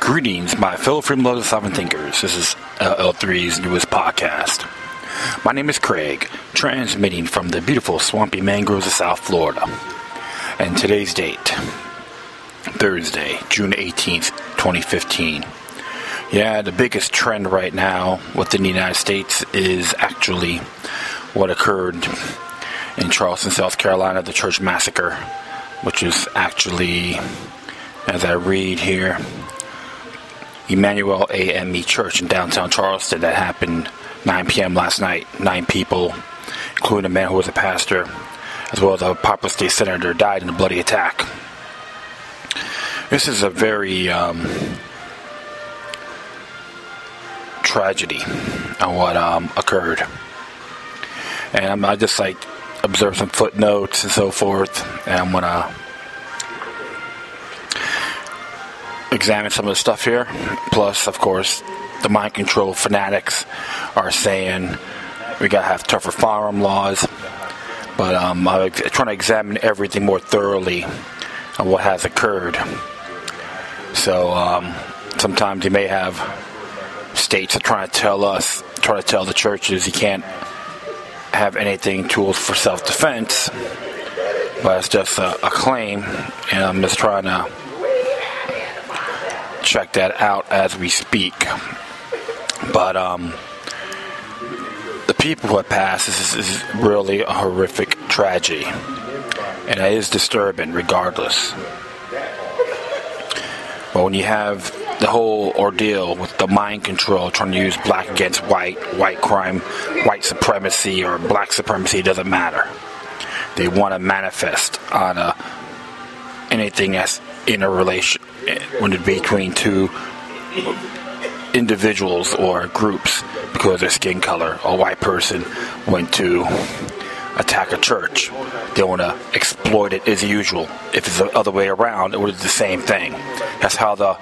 Greetings, my fellow freedom-loving sovereign thinkers. This is LL3's newest podcast. My name is Craig, transmitting from the beautiful swampy mangroves of South Florida. And today's date, Thursday, June 18th, 2015. Yeah, the biggest trend right now within the United States is actually what occurred in Charleston, South Carolina, the church massacre, which is actually, as I read here, Emanuel AME Church in downtown Charleston that happened 9 p.m. last night. 9 people, including a man who was a pastor, as well as a popular state senator, died in a bloody attack. This is a very tragedy on what occurred. And I just observe some footnotes and so forth, and I'm gonna examine some of the stuff here. Plus, of course, the mind control fanatics are saying we gotta have tougher firearm laws. But I'm trying to examine everything more thoroughly on what has occurred. So sometimes you may have states that try to tell the churches you can't have anything tools for self-defense, but it's just a claim, and I'm just trying to check that out as we speak. But the people who have passed, this is really a horrific tragedy, and it is disturbing regardless. But when you have the whole ordeal with the mind control, trying to use black against white crime, white supremacy, or black supremacy, it doesn't matter. They want to manifest on anything that's in a relation between two individuals or groups because of their skin color. A white person went to attack a church. They want to exploit it as usual. If it's the other way around, it was the same thing. That's how the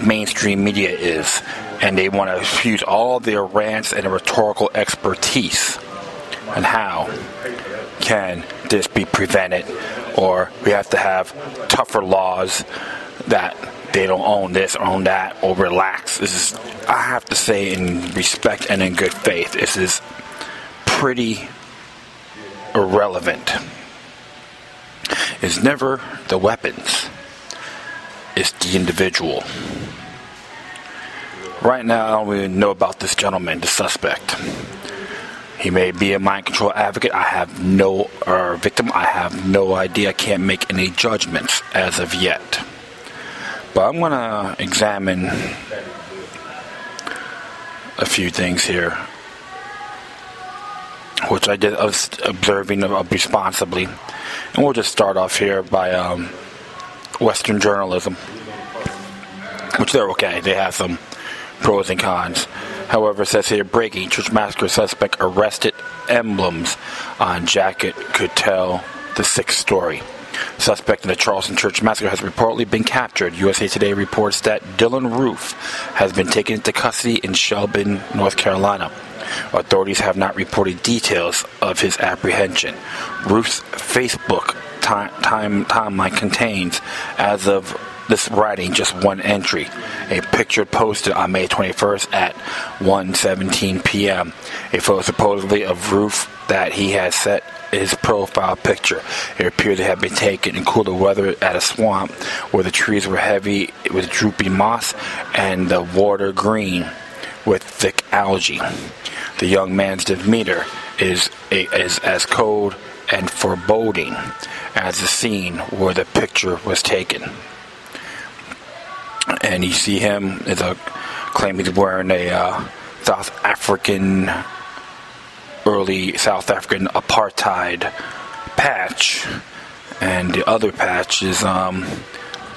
mainstream media is, and they want to use all their rants and rhetorical expertise. And how can this be prevented? Or we have to have tougher laws that they don't own this or own that or relax. This is, I have to say, in respect and in good faith, this is pretty irrelevant. It's never the weapons, it's the individual. Right now, I don't even know about this gentleman, the suspect. He may be a mind control advocate. Victim. I have no idea. I can't make any judgments as of yet. But I'm going to examine a few things here, which I was observing responsibly. And we'll just start off here by Western journalism, which they're okay. They have some pros and cons. However, it says here, breaking, church massacre suspect arrested, emblems on jacket could tell the 6th story. Suspect in the Charleston church massacre has reportedly been captured. USA Today reports that Dylan Roof has been taken into custody in Charleston, North Carolina. Authorities have not reported details of his apprehension. Roof's Facebook timeline contains, as of this writing, just one entry. A picture posted on May 21st at 1:17 p.m. A photo supposedly of Roof that he has set his profile picture. It appears to have been taken in cooler weather at a swamp where the trees were heavy with droopy moss and the water green with thick algae. The young man's demeanor is as cold and foreboding as the scene where the picture was taken. And you see him as a claim he's wearing a early South African apartheid patch, and the other patch is trying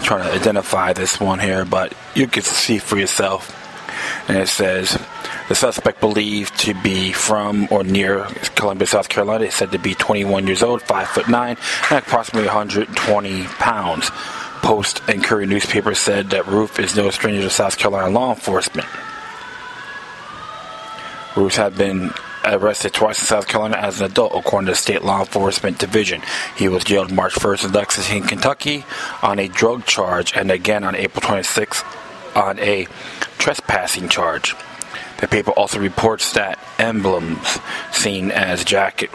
to identify this one here, but you can see for yourself. And it says the suspect believed to be from or near Columbia, South Carolina, is said to be 21 years old, 5'9", and approximately 120 pounds. Post and Courier newspaper said that Roof is no stranger to South Carolina law enforcement. Roofs have been arrested twice in South Carolina as an adult, according to the state law enforcement division. He was jailed March 1st in Lexington, Kentucky on a drug charge, and again on April 26th on a trespassing charge. The paper also reports that Emblems, seen as jacket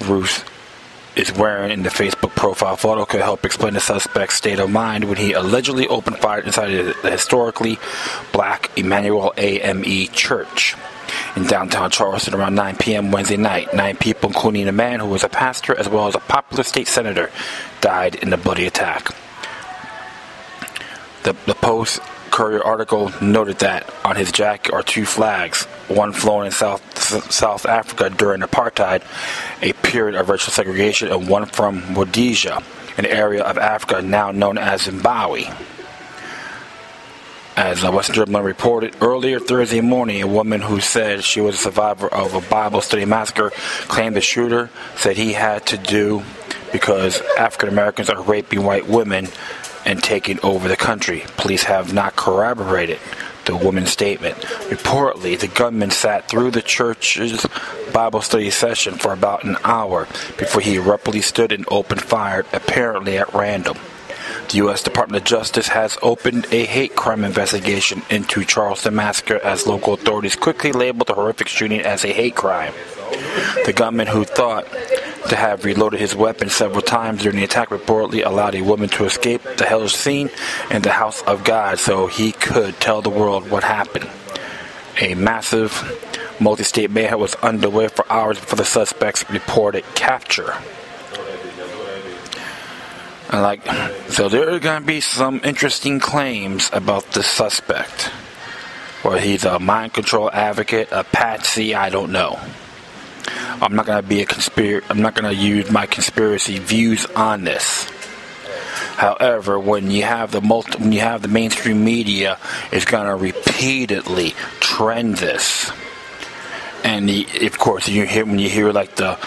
Ruth is wearing in the Facebook profile photo, could help explain the suspect's state of mind when he allegedly opened fire inside the historically black Emanuel AME church in downtown Charleston around 9 p.m. Wednesday night. 9 people, including a man who was a pastor as well as a popular state senator, died in the bloody attack. The Post-Courier article noted that on his jacket are two flags, one flown in South Africa during apartheid, a period of racial segregation, and one from Rhodesia, an area of Africa now known as Zimbabwe. As Western Journal reported earlier Thursday morning, a woman who said she was a survivor of a Bible study massacre claimed the shooter said he had to do because African Americans are raping white women and taking over the country. Police have not corroborated the woman's statement. Reportedly, the gunman sat through the church's Bible study session for about an hour before he abruptly stood and opened fire, apparently at random. The U.S. Department of Justice has opened a hate crime investigation into Charleston massacre as local authorities quickly labeled the horrific shooting as a hate crime. The gunman, who thought to have reloaded his weapon several times during the attack, reportedly allowed a woman to escape the hellish scene in the house of God so he could tell the world what happened. A massive multi-state mayhem was underway for hours before the suspect's reported capture. So there are going to be some interesting claims about the suspect. Or he's a mind control advocate, a patsy, I don't know. I'm not going to use my conspiracy views on this. However, when you have the mainstream media is going to repeatedly trend this, and of course when you hear like the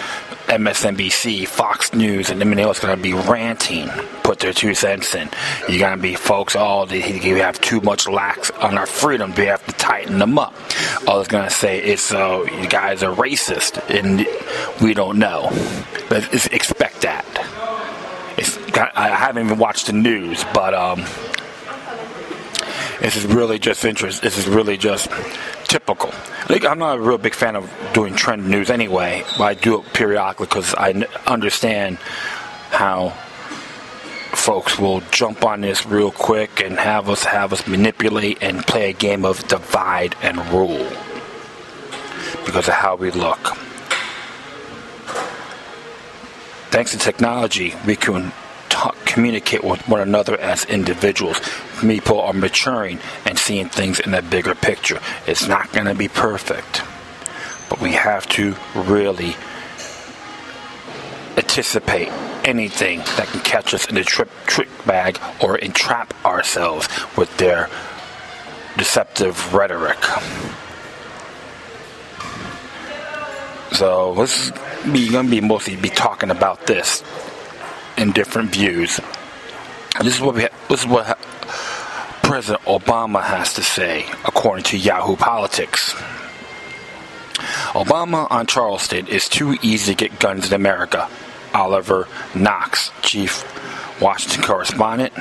MSNBC, Fox News, and everyone else going to be ranting, put their 2 cents in. You're going to be folks, you have too much lax on our freedom, we have to tighten them up. All it's going to say is, you guys are racist, and we don't know. But expect that. I haven't even watched the news, but this is really just This is really just typical. I'm not a real big fan of doing trend news anyway, but I do it periodically because I understand how folks will jump on this real quick and have us manipulate and play a game of divide and rule because of how we look. Thanks to technology, we can communicate with one another as individuals. People are maturing and seeing things in a bigger picture. It's not going to be perfect, but we have to really anticipate anything that can catch us in the trick bag or entrap ourselves with their deceptive rhetoric. So we're going to mostly be talking about this in different views. This is what President Obama has to say, according to Yahoo Politics. Obama on Charleston, is too easy to get guns in America. Oliver Knox, chief Washington correspondent,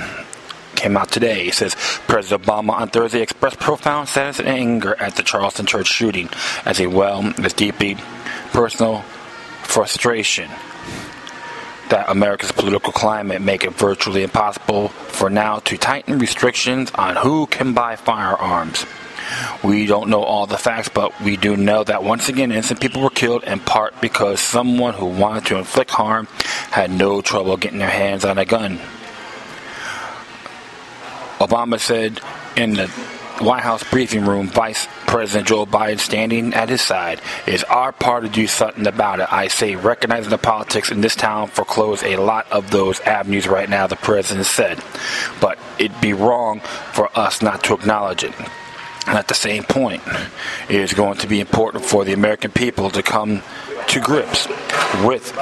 came out today. He says President Obama on Thursday expressed profound sadness and anger at the Charleston church shooting, as well as deeply personal frustration that America's political climate make it virtually impossible for now to tighten restrictions on who can buy firearms. We don't know all the facts, but we do know that once again innocent people were killed in part because someone who wanted to inflict harm had no trouble getting their hands on a gun. Obama said in the White House briefing room, Vice President Joe Biden standing at his side. It is our part to do something about it. I say recognizing the politics in this town foreclose a lot of those avenues right now, the president said. But it'd be wrong for us not to acknowledge it. And at the same point, it is going to be important for the American people to come to grips with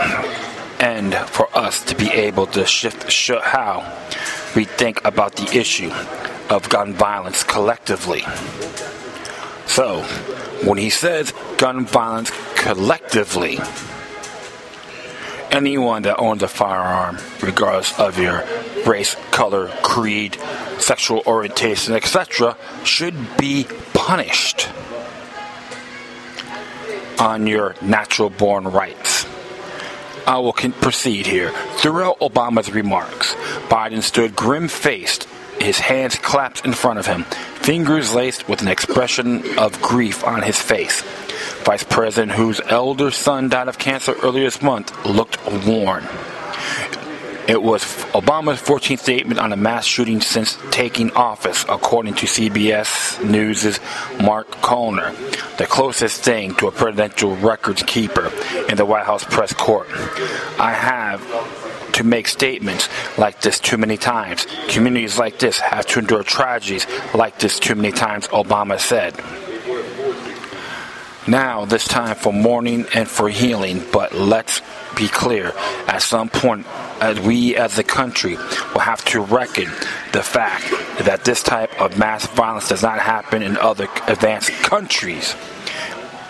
and for us to be able to shift how we think about the issue of gun violence collectively. So, when he says gun violence collectively, anyone that owns a firearm, regardless of your race, color, creed, sexual orientation, etc., should be punished on your natural-born rights. I will proceed here. Throughout Obama's remarks, Biden stood grim-faced, his hands clasped in front of him, fingers laced with an expression of grief on his face. Vice President, whose elder son died of cancer earlier this month, looked worn. It was Obama's 14th statement on a mass shooting since taking office, according to CBS News' Mark Collner, the closest thing to a presidential records keeper in the White House press corps. I have to make statements like this too many times. Communities like this have to endure tragedies like this too many times, Obama said. Now, this time for mourning and for healing, but let's be clear, at some point, we as a country will have to reckon the fact that this type of mass violence does not happen in other advanced countries.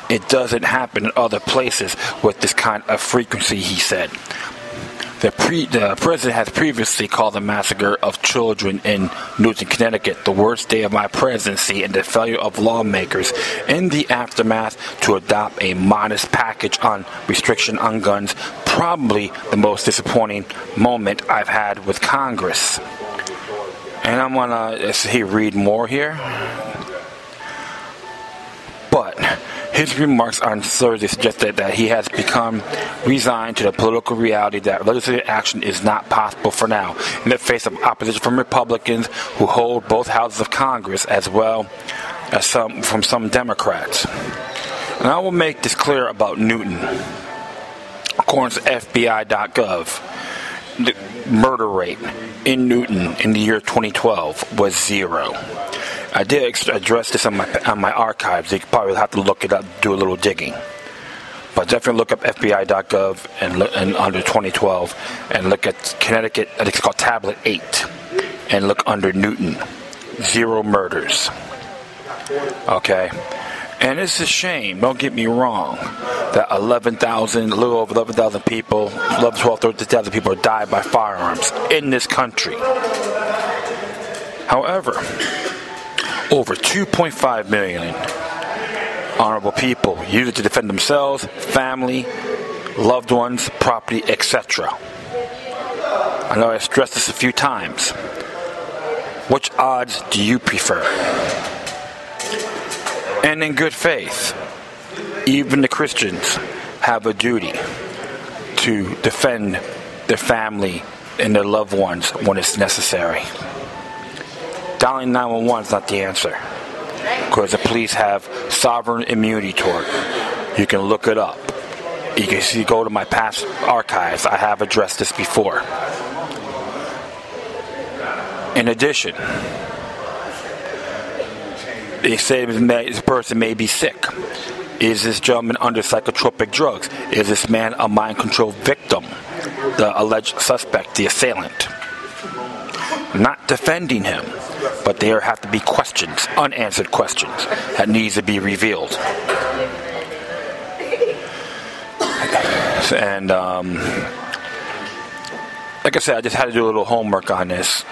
It doesn't happen in other places with this kind of frequency, he said. The president has previously called the massacre of children in Newton, Connecticut, the worst day of my presidency, and the failure of lawmakers in the aftermath to adopt a modest package on restriction on guns, probably the most disappointing moment I've had with Congress. And I'm gonna read more here. But his remarks on Thursday suggested that he has become resigned to the political reality that legislative action is not possible for now, in the face of opposition from Republicans who hold both houses of Congress, as well as from some Democrats. And I will make this clear about Newton. According to FBI.gov, the murder rate in Newton in the year 2012 was 0. I did address this on my archives. You probably have to look it up, do a little digging. But definitely look up FBI.gov and under 2012 and look at Connecticut, I think it's called Tablet 8, and look under Newton. 0 murders. Okay? And it's a shame, don't get me wrong, that a little over 11,000 people, 11, 12, 13,000 people died by firearms in this country. However, over 2.5 million honorable people use it to defend themselves, family, loved ones, property, etc. I know I stressed this a few times. Which odds do you prefer? And in good faith, even the Christians have a duty to defend their family and their loved ones when it's necessary. Dialing 911 is not the answer, because the police have sovereign immunity toward it. You can look it up. You can see, go to my past archives. I have addressed this before. In addition, they say this person may be sick. Is this gentleman under psychotropic drugs? Is this man a mind control victim? The alleged suspect, the assailant. Not defending him, but there have to be questions, unanswered questions, that needs to be revealed. And like I said, I just had to do a little homework on this.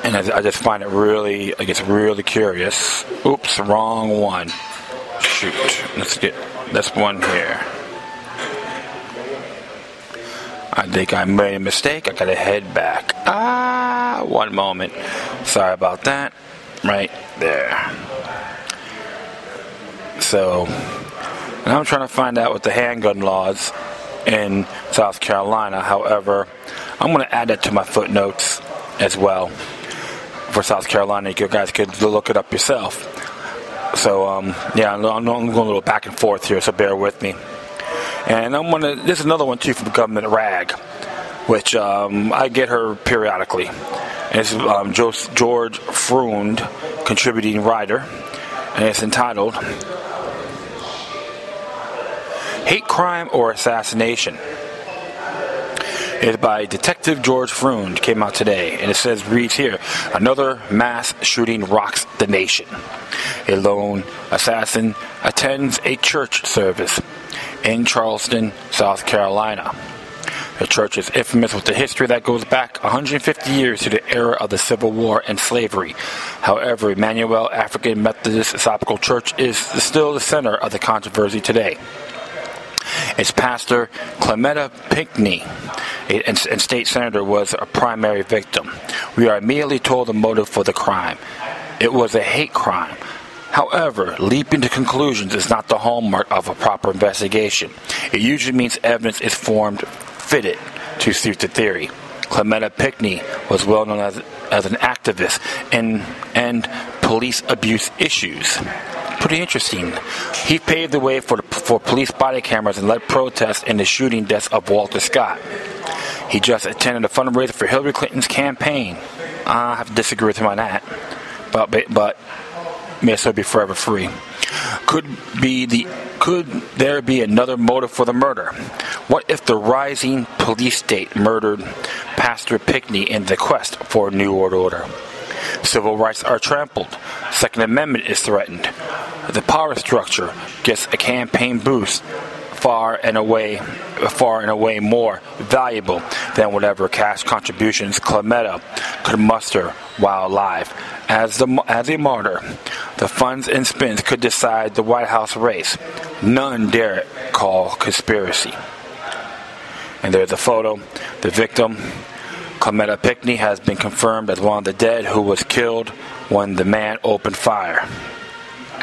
And I just find it really, I get really curious. Oops, wrong one. Shoot. Let's get this one here. I think I made a mistake. I gotta head back. One moment. Sorry about that. Right there. So, and I'm trying to find out what the handgun laws in South Carolina. However, I'm going to add that to my footnotes as well for South Carolina. You guys could look it up yourself. So, yeah, I'm going a little back and forth here, so bear with me. And this is another one too from Government Rag, which I get her periodically. And it's George Freund, contributing writer, and it's entitled "Hate Crime or Assassination." It is by Detective George Freund. Came out today, and it reads here: another mass shooting rocks the nation. A lone assassin attends a church service in Charleston, South Carolina. The church is infamous with a history that goes back 150 years to the era of the Civil War and slavery. However, Emanuel African Methodist Episcopal Church is still the center of the controversy today. Its pastor, Clementa Pinckney, and state senator, was a primary victim. We are immediately told the motive for the crime. It was a hate crime. However, leaping to conclusions is not the hallmark of a proper investigation. It usually means evidence is fitted to suit the theory. Clementa Pinckney was well known as an activist in police abuse issues. Pretty interesting. He paved the way for police body cameras and led protests in the shooting deaths of Walter Scott. He just attended a fundraiser for Hillary Clinton's campaign. I have to disagree with him on that, but may still be forever free. Could there be another motive for the murder? What if the rising police state murdered Pastor Pinckney in the quest for a new world order? Civil rights are trampled. Second Amendment is threatened. The power structure gets a campaign boost far and away more valuable than whatever cash contributions Clementa could muster while alive. As a martyr, the funds and spins could decide the White House race. None dare call conspiracy. And there's a photo. The victim, Clementa Pinckney, has been confirmed as one of the dead who was killed when the man opened fire.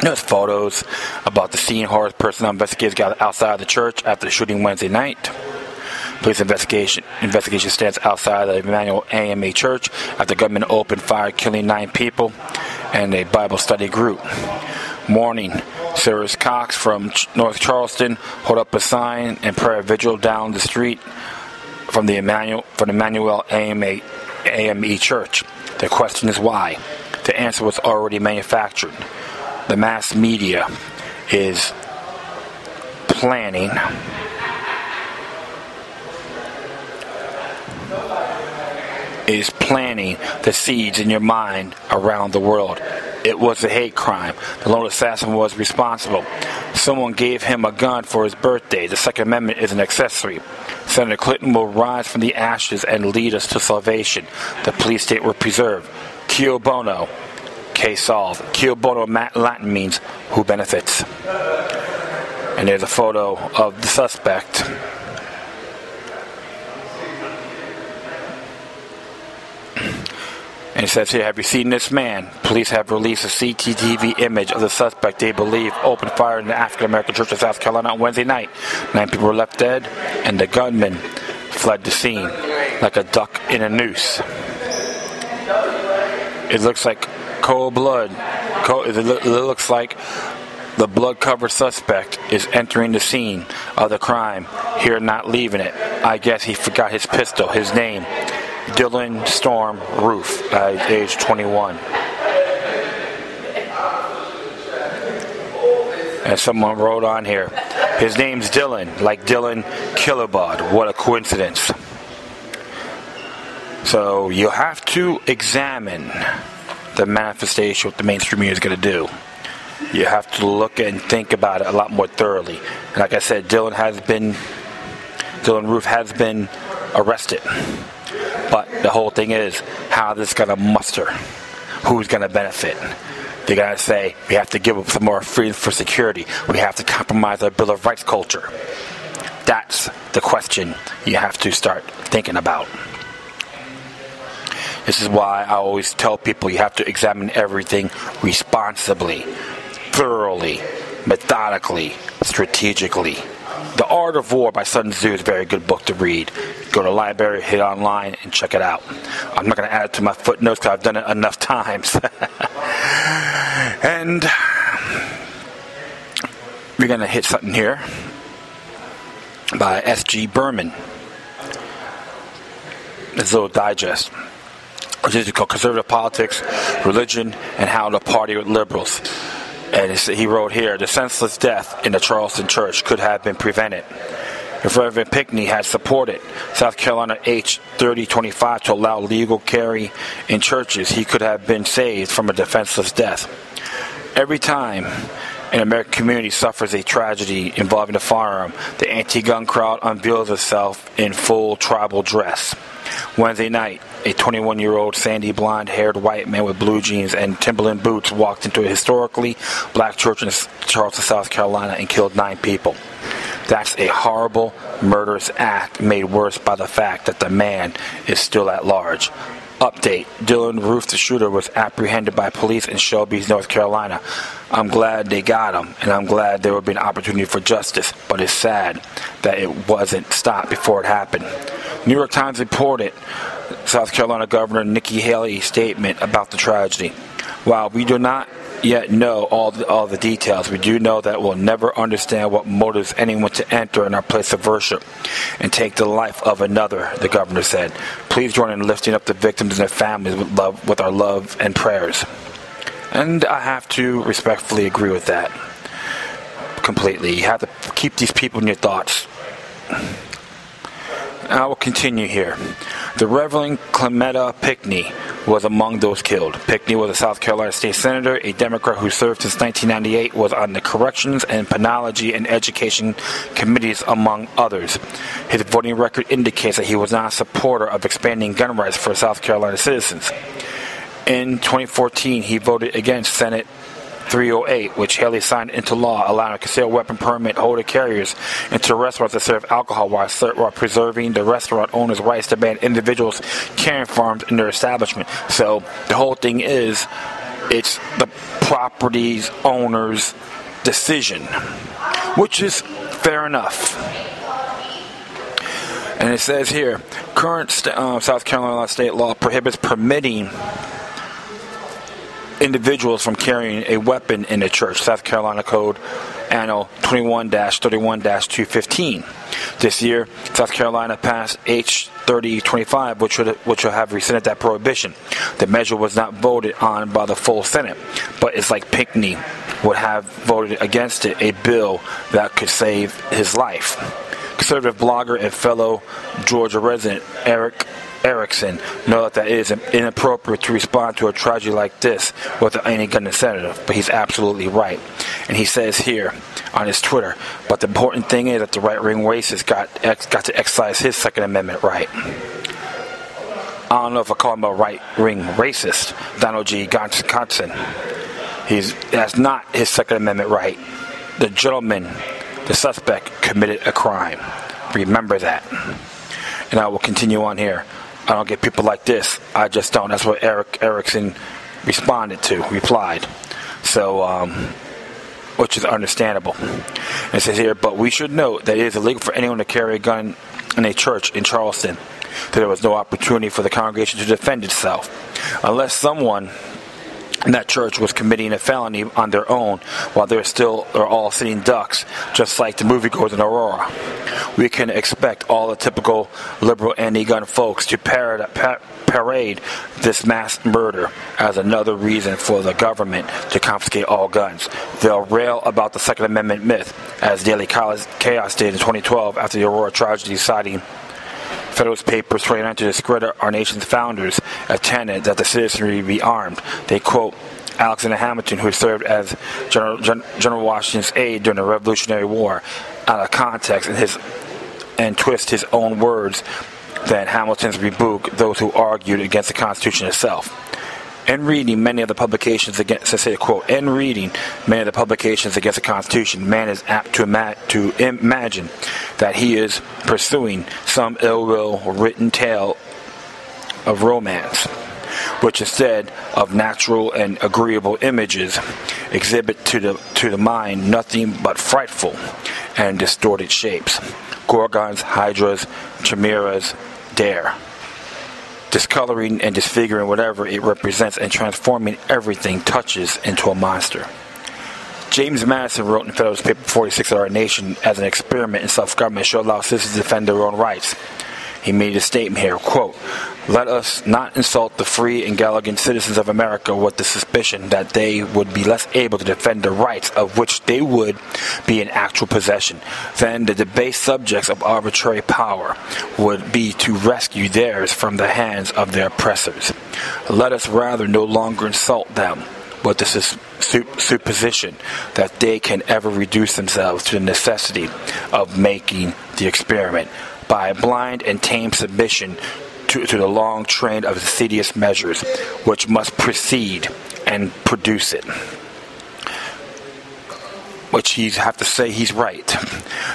There's photos about the scene. Horror personnel investigators got outside the church after the shooting Wednesday night. Police investigation stands outside the Emanuel AME church after gunmen opened fire, killing 9 people and a Bible study group. Morning, Cyrus Cox from North Charleston hold up a sign and prayer vigil down the street from the Emanuel AME church. The question is why. The answer was already manufactured. The mass media is planning the seeds in your mind around the world. It was a hate crime. The lone assassin was responsible. Someone gave him a gun for his birthday. The Second Amendment is an accessory. Senator Clinton will rise from the ashes and lead us to salvation. The police state will preserve. Cui bono. Case solved. Cui bono Latin means who benefits. And there's a photo of the suspect. And it says here, have you seen this man? Police have released a CCTV image of the suspect they believe opened fire in the African-American Church of South Carolina on Wednesday night. 9 people were left dead, and the gunman fled the scene like a duck in a noose. It looks like cold blood. It looks like the blood-covered suspect is entering the scene of the crime, here not leaving it. I guess he forgot his pistol. His name, Dylan Storm Roof, age 21. And someone wrote on here, his name's Dylan, like Dylan Kilobod. What a coincidence. So you have to examine the manifestation, what the mainstream media is going to do. You have to look and think about it a lot more thoroughly. And like I said, Dylan Roof has been arrested. But the whole thing is, how this is going to muster? Who's going to benefit? They're going to say, we have to give up some more freedom for security. We have to compromise our Bill of Rights culture. That's the question you have to start thinking about. This is why I always tell people you have to examine everything responsibly, thoroughly, methodically, strategically. The Art of War by Sun Tzu is a very good book to read. Go to the library, hit online, and check it out. I'm not going to add it to my footnotes because I've done it enough times. And we're going to hit something here by S.G. Berman. This little digest, which is called Conservative Politics, Religion, and How to Party with Liberals. And he wrote here, the senseless death in the Charleston church could have been prevented. If Reverend Pinckney had supported South Carolina H. 3025 to allow legal carry in churches, he could have been saved from a defenseless death. Every time an American community suffers a tragedy involving a firearm, the anti-gun crowd unveils itself in full tribal dress. Wednesday night, a 21-year-old sandy blonde-haired white man with blue jeans and Timberland boots walked into a historically black church in Charleston, South Carolina, and killed 9 people. That's a horrible, murderous act made worse by the fact that the man is still at large. Update: Dylan Roof, the shooter, was apprehended by police in Shelby, North Carolina. I'm glad they got him, and I'm glad there will be an opportunity for justice, but it's sad that it wasn't stopped before it happened. New York Times reported South Carolina Governor Nikki Haley's statement about the tragedy. While we do not yet know all the details, we do know that we'll never understand what motives anyone to enter in our place of worship and take the life of another, the governor said. Please join in lifting up the victims and their families with our love and prayers. And I have to respectfully agree with that completely. You have to keep these people in your thoughts. I will continue here. The Reverend Clemetta Pinckney was among those killed. Pinckney was a South Carolina state senator, a Democrat who served since 1998, was on the Corrections and Penology and Education committees, among others. His voting record indicates that he was not a supporter of expanding gun rights for South Carolina citizens. In 2014, he voted against Senate 308, which Haley signed into law, allowing concealed weapon permit holder carriers into restaurants to serve alcohol while preserving the restaurant owner's rights to ban individuals carrying firearms in their establishment. So the whole thing is, it's the property owner's decision, which is fair enough. And it says here, current South Carolina state law prohibits permitting individuals from carrying a weapon in a church. South Carolina Code Anno 21-31-215. This year, South Carolina passed H. 3025, which will have rescinded that prohibition. The measure was not voted on by the full Senate, but it's like Pinckney would have voted against it, a bill that could save his life. Conservative blogger and fellow Georgia resident Erickson knows that it is inappropriate to respond to a tragedy like this with any gun incentive, but he's absolutely right. And he says here on his Twitter, but the important thing is that the right-wing racist got to exercise his Second Amendment right. I don't know if I call him a right-wing racist, Donald G. Johnson. That's not his Second Amendment right. The gentleman, the suspect, committed a crime. Remember that. And I will continue on here. I don't get people like this. I just don't. That's what Erickson replied. So, which is understandable. And it says here, but we should note that it is illegal for anyone to carry a gun in a church in Charleston. That there was no opportunity for the congregation to defend itself. Unless someone in that church was committing a felony on their own while they're all sitting ducks, just like the moviegoers in Aurora. We can expect all the typical liberal anti-gun folks to parade this mass murder as another reason for the government to confiscate all guns. They'll rail about the Second Amendment myth, as Daily Chaos did in 2012 after the Aurora tragedy, citing Federalist Papers 29 to discredit our nation's founders, a tenet that the citizenry be armed. They quote Alexander Hamilton, who served as General Washington's aide during the Revolutionary War, out of context and twist his own words that Hamilton's rebuke those who argued against the Constitution itself. In reading many of the publications against the Constitution, man is apt to imagine that he is pursuing some ill-will written tale of romance, which instead of natural and agreeable images exhibit to the mind nothing but frightful and distorted shapes. Gorgons, hydras, chimeras, dare. Discoloring and disfiguring whatever it represents and transforming everything touches into a monster. James Madison wrote in Federalist Paper 46 that our nation, as an experiment in self-government, should allow citizens to defend their own rights. He made a statement here, quote, "Let us not insult the free and gallant citizens of America with the suspicion that they would be less able to defend the rights of which they would be in actual possession than the debased subjects of arbitrary power would be to rescue theirs from the hands of their oppressors. Let us rather no longer insult them with the supposition that they can ever reduce themselves to the necessity of making the experiment by a blind and tame submission to the long train of insidious measures which must precede and produce it." Which you have to say he's right.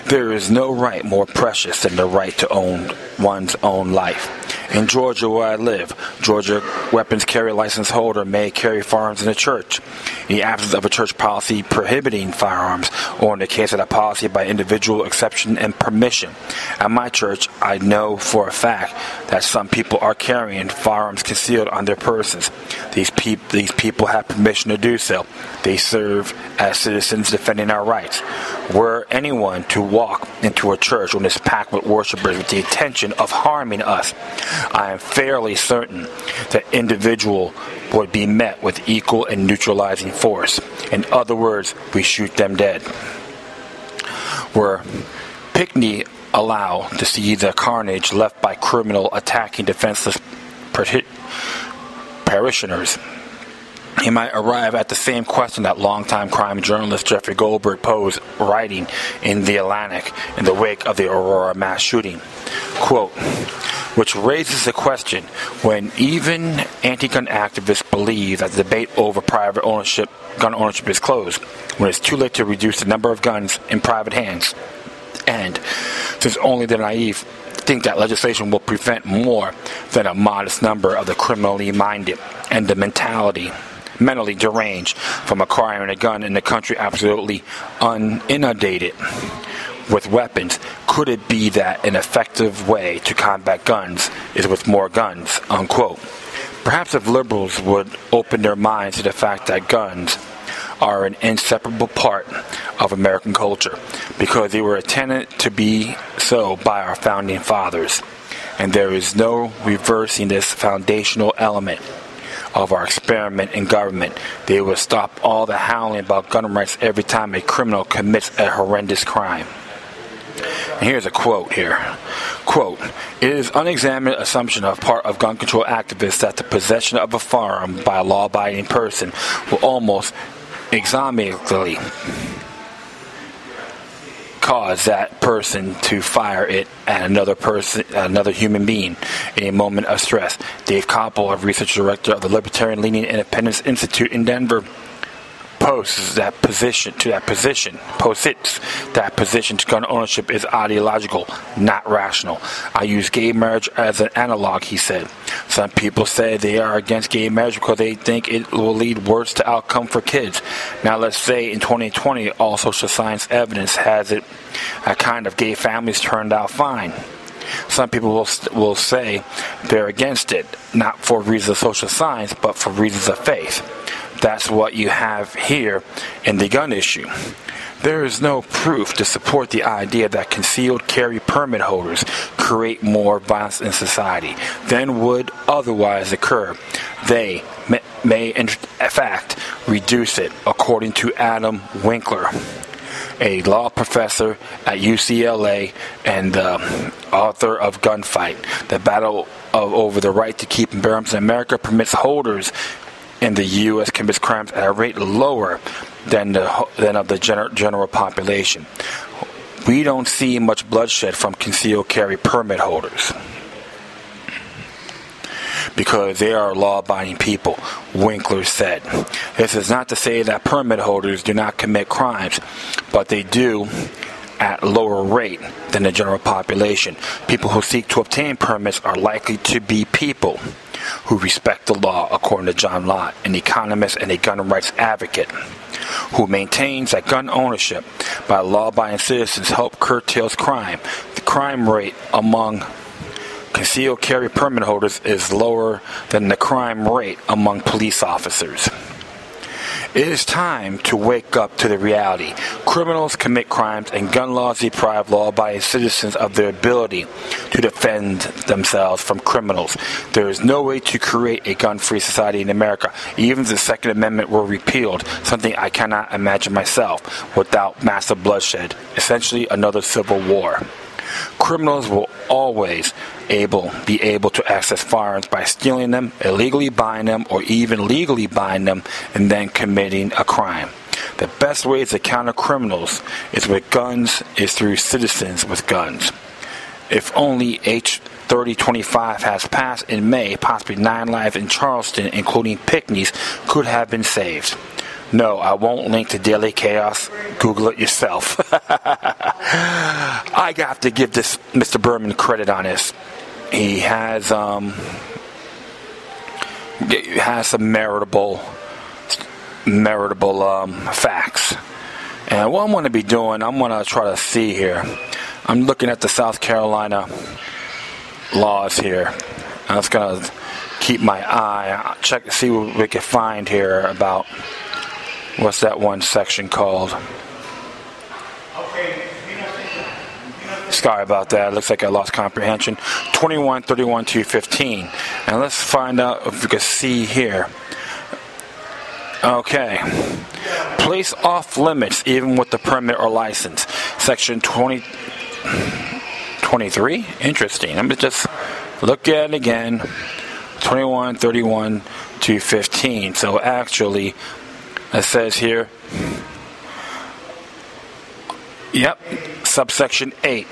There is no right more precious than the right to own one's own life. In Georgia, where I live, Georgia weapons carry license holder may carry firearms in the church. In the absence of a church policy prohibiting firearms, or in the case of a policy by individual exception and permission. At my church, I know for a fact that some people are carrying firearms concealed on their persons. These people have permission to do so. They serve as citizens defending our rights. Were anyone to walk into a church when it's packed with worshipers with the intention of harming us, I am fairly certain that individual would be met with equal and neutralizing force. In other words, we shoot them dead. Were Pinckney allowed to see the carnage left by criminal attacking defenseless parishioners, he might arrive at the same question that longtime crime journalist Jeffrey Goldberg posed writing in The Atlantic in the wake of the Aurora mass shooting. Quote, which raises the question when even anti-gun activists believe that the debate over private ownership, gun ownership is closed, when it's too late to reduce the number of guns in private hands. And since only the naive think that legislation will prevent more than a modest number of the criminally minded and the mentally deranged from acquiring a gun in the country absolutely inundated with weapons, could it be that an effective way to combat guns is with more guns, unquote? Perhaps if liberals would open their minds to the fact that guns are an inseparable part of American culture, because they were intended to be so by our founding fathers, and there is no reversing this foundational element of our experiment in government, they will stop all the howling about gun rights every time a criminal commits a horrendous crime. And here's a quote here. Quote, it is unexamined assumption of part of gun control activists that the possession of a firearm by a law-abiding person will almost exotically cause that person to fire it at another human being in a moment of stress. Dave Koppel, a research director of the Libertarian-leaning Independence Institute in Denver, posits that position to gun ownership is ideological, not rational. I use gay marriage as an analog, he said. Some people say they are against gay marriage because they think it will lead worse to outcome for kids. Now let's say in 2020 all social science evidence has it a kind of gay families turned out fine. Some people will say they're against it, not for reasons of social science, but for reasons of faith. That's what you have here in the gun issue. There is no proof to support the idea that concealed carry permit holders create more violence in society than would otherwise occur. They may in fact reduce it, according to Adam Winkler, a law professor at UCLA and the author of Gunfight. The battle over the right to keep and bear arms in America permits holders in the U.S. commits crimes at a rate lower than of the general population. We don't see much bloodshed from concealed carry permit holders because they are law-abiding people, Winkler said. This is not to say that permit holders do not commit crimes, but they do at lower rate than the general population. People who seek to obtain permits are likely to be people who respect the law, according to John Lott, an economist and a gun rights advocate, who maintains that gun ownership by law-abiding citizens help curtails crime. The crime rate among concealed carry permit holders is lower than the crime rate among police officers. It is time to wake up to the reality. Criminals commit crimes and gun laws deprive law-abiding citizens of their ability to defend themselves from criminals. There is no way to create a gun-free society in America, even if the Second Amendment were repealed, something I cannot imagine myself, without massive bloodshed, essentially another civil war. Criminals will always be able to access firearms by stealing them, illegally buying them, or even legally buying them and then committing a crime. The best way to counter criminals is through citizens with guns. If only H. 3025 has passed in May, possibly 9 lives in Charleston, including picnics, could have been saved. No, I won't link to Daily Chaos. Google it yourself. I have to give this Mr. Berman credit on this. He has some meritable facts. And what I'm going to be doing, I'm going to try to see here. I'm looking at the South Carolina laws here. I'm just going to keep my eye, check to see what we can find here about, what's that one section called? Sorry about that. It looks like I lost comprehension. 2131-215. And let's find out if we can see here. Okay. Place off limits even with the permit or license. Section 23. Interesting. Let me just look at it again. 2131-215. So actually, it says here, yep, subsection 8.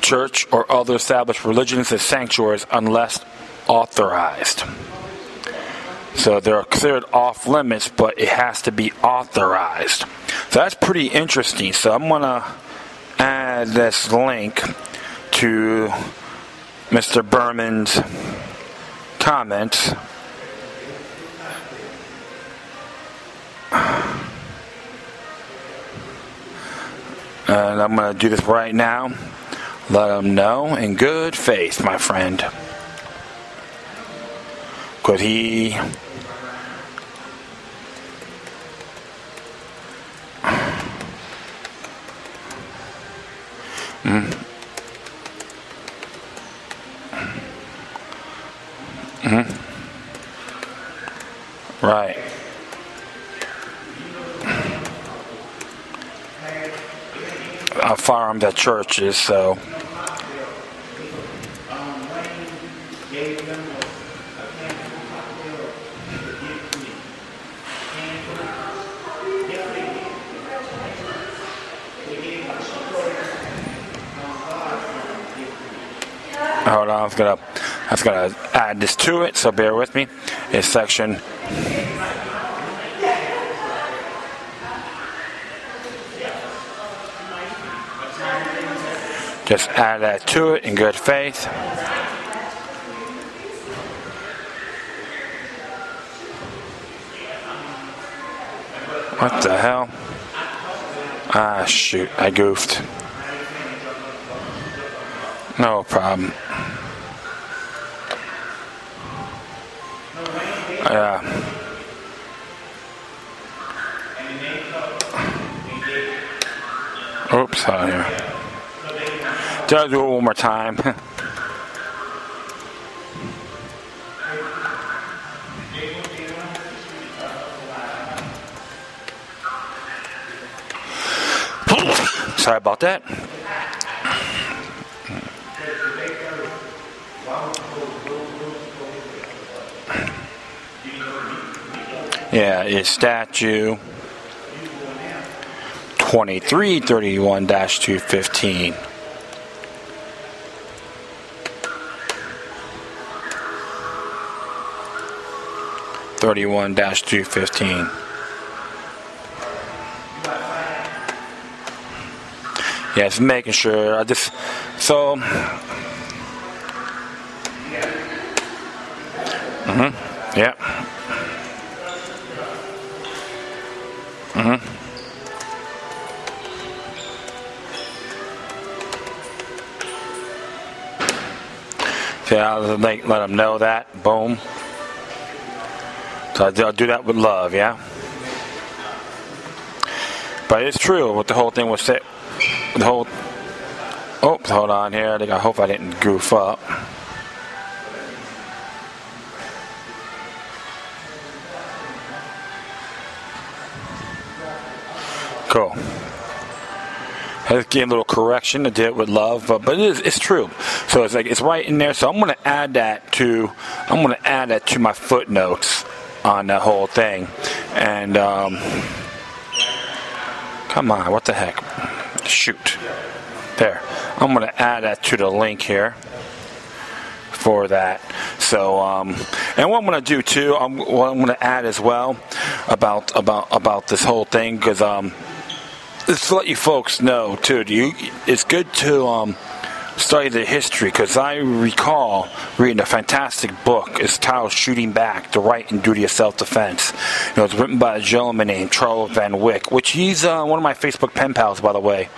Church or other established religions and sanctuaries unless authorized. So they're considered off limits, but it has to be authorized. So that's pretty interesting. So I'm going to add this link to Mr. Berman's comments. And I'm going to do this right now. Let him know in good faith, my friend. Could he... Right. Firearms at churches, so... Hold on, I was gonna add this to it, so bear with me. It's section... Just add that to it in good faith. What the hell? Ah, shoot, I goofed. No problem. Oops, out here. I'll do it one more time. Sorry about that. Yeah, it's statute 2331-215. (31-215). Yeah, just making sure. I just so. Yeah. So I'll let them know that. Boom. So I'll do that with love, yeah? But it's true what the whole thing was said. The whole... Oh, hold on here. I hope I didn't goof up. Cool. I just gave a little correction. I did it with love, but it's true. So it's right in there. So I'm gonna add that to my footnotes on the whole thing. And come on, what the heck? Shoot. There. I'm gonna add that to the link here for that. So and what I'm gonna do too, what I'm gonna add as well about this whole thing, because just to let you folks know too, it's good to study the history, because I recall reading a fantastic book. It's titled Shooting Back, The Right and Duty of Self-Defense. It's written by a gentleman named Charl Van Wyck, which he's one of my Facebook pen pals, by the way.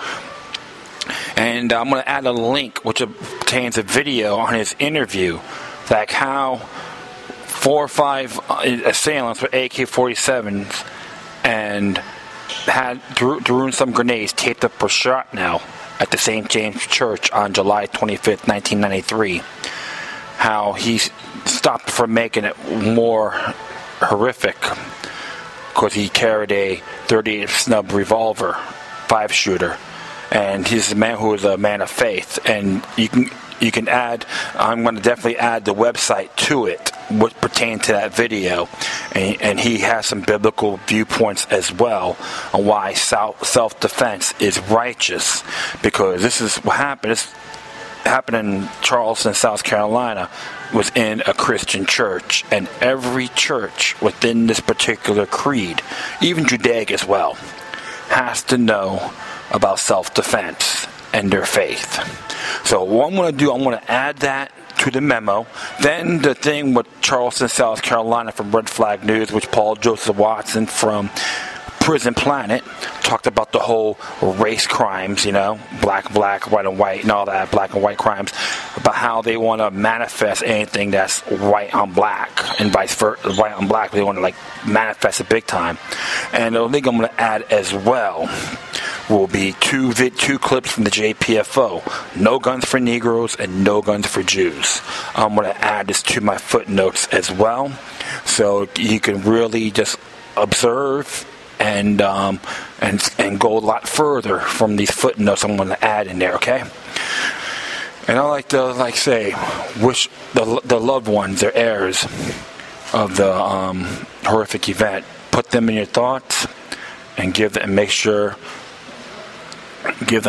And I'm going to add a link which contains a video on his interview, like how 4 or 5 assailants with AK-47s and had threw some grenades taped up for shrapnel at the St. James Church on July 25th, 1993. How he stopped from making it more horrific because he carried a .38 snub revolver, 5-shooter, and he's a man who is a man of faith. And you can add, I'm going to definitely add the website to it, what pertains to that video, and he has some biblical viewpoints as well on why self-defense is righteous, because this is what happened. This happened in Charleston, South Carolina, was in a Christian church, and every church within this particular creed, even Judaic as well, has to know about self-defense and their faith. So what I'm going to do, I'm going to add that to the memo. Then the thing with Charleston, South Carolina from Red Flag News, which Paul Joseph Watson from Prison Planet talked about the whole race crimes, black, white and white, and all that, black and white crimes, about how they want to manifest anything that's white on black, and vice versa, white on black, they want to manifest it big time. And the thing I'm going to add as well will be two clips from the JPFO, No Guns for Negroes and No Guns for Jews. I'm going to add this to my footnotes as well, so you can really just observe and go a lot further from these footnotes I'm going to add in there, okay? And I like to say, wish the loved ones, their heirs of the horrific event, put them in your thoughts and give them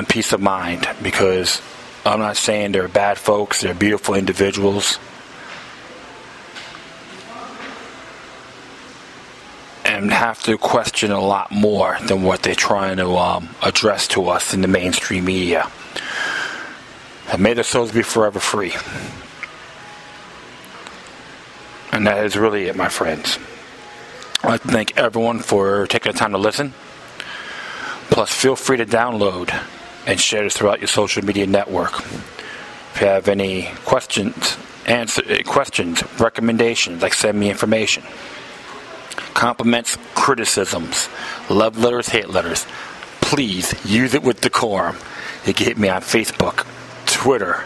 peace of mind, because I'm not saying they're bad folks, they're beautiful individuals. And have to question a lot more than what they're trying to address to us in the mainstream media. And may their souls be forever free. And that is really it, my friends. I'd like to thank everyone for taking the time to listen. Plus, feel free to download and share this throughout your social media network. If you have any questions, recommendations, send me information. Compliments, criticisms, love letters, hate letters. Please use it with decorum. You can hit me on Facebook, Twitter,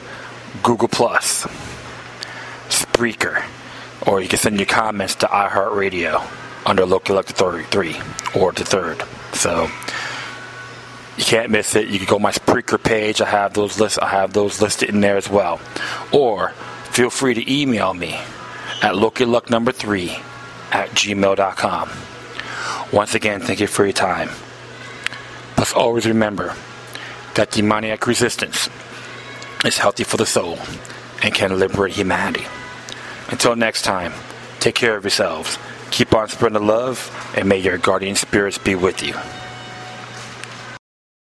Google+, Spreaker, or you can send your comments to iHeartRadio under Local Elected 33 or the 3rd. So you can't miss it. You can go to my Spreaker page. I have those listed in there as well. Or feel free to email me at LocalLuck3@gmail.com. Once again, thank you for your time. Plus, always remember that demoniac resistance is healthy for the soul and can liberate humanity. Until next time, take care of yourselves. Keep on spreading the love, and may your guardian spirits be with you.